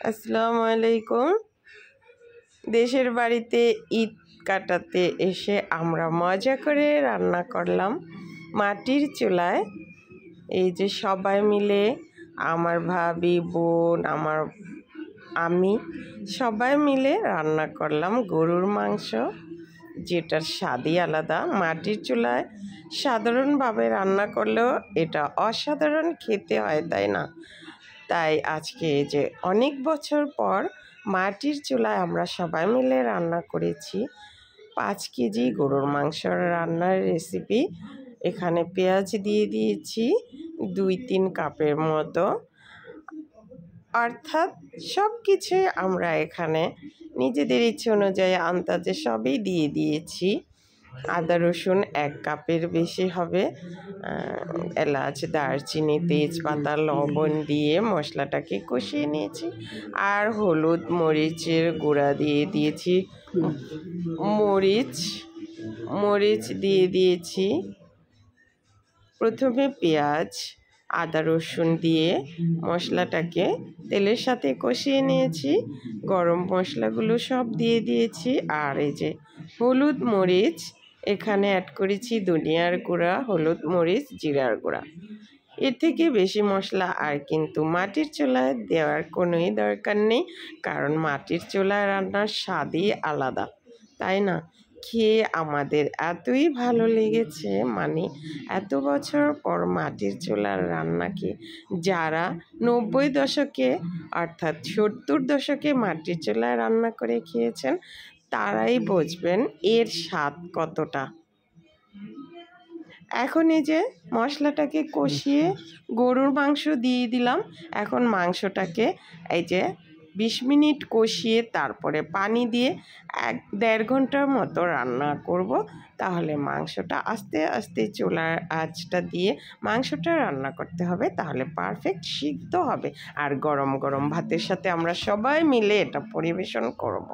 আসসালামু আলাইকুম। দেশের বাড়িতে ঈদ কাটাতে এসে আমরা মজা করে রান্না করলাম মাটির চুলায়। এই যে সবাই মিলে, আমার ভাবি, বোন, আমি সবাই মিলে রান্না করলাম গরুর মাংস, যেটার স্বাদই আলাদা। মাটির চুলায় সাধারণভাবে রান্না করলেও এটা অসাধারণ খেতে হয়, তাই না? তাই আজকে যে অনেক বছর পর মাটির চুলায় আমরা সবাই মিলে রান্না করেছি 5 কেজি গরুর মাংসর রান্নার রেসিপি। এখানে পেঁয়াজ দিয়ে দিয়েছি 2-3 কাপের মতো, অর্থাৎ সব কিছুই আমরা এখানে নিজেদের ইচ্ছে অনুযায়ী আন্দাজে সবই দিয়ে দিয়েছি। আদা রসুন 1 কাপের বেশি হবে। এলাচ, দারচিনি, তেজপাতা, লবণ দিয়ে মশলাটাকে কষিয়ে নিয়েছি। আর হলুদ মরিচের গুঁড়া দিয়ে দিয়েছি, মরিচ দিয়ে দিয়েছি। প্রথমে পেঁয়াজ, আদা রসুন দিয়ে মশলাটাকে তেলের সাথে কষিয়ে নিয়েছি। গরম মশলাগুলো সব দিয়ে দিয়েছি। আর এই যে হলুদ মরিচ এখানে অ্যাড করেছি, ধনিয়ার গুঁড়া, হলুদ মরিচ, জিরার গুঁড়া। এর থেকে বেশি মশলা আর কিন্তু মাটির চুলায় দেওয়ার কোনোই দরকার নেই, কারণ মাটির চুলায় রান্নার স্বাদই আলাদা, তাই না? খেয়ে আমাদের এতই ভালো লেগেছে, মানে এত বছর পর মাটির চুলার রান্নাকে যারা 90 দশকে অর্থাৎ 70 দশকে মাটির চুলায় রান্না করে খেয়েছেন তারাই বুঝবেন এর স্বাদ কতটা। এখন এই যে মশলাটাকে কষিয়ে গরুর মাংস দিয়ে দিলাম। এখন মাংসটাকে এই যে 20 মিনিট কষিয়ে তারপরে পানি দিয়ে 1-1.5 ঘন্টার মতো রান্না করব। তাহলে মাংসটা আস্তে আস্তে চুলার আঁচটা দিয়ে মাংসটা রান্না করতে হবে, তাহলে পারফেক্ট সিদ্ধ হবে। আর গরম গরম ভাতের সাথে আমরা সবাই মিলে এটা পরিবেশন করব।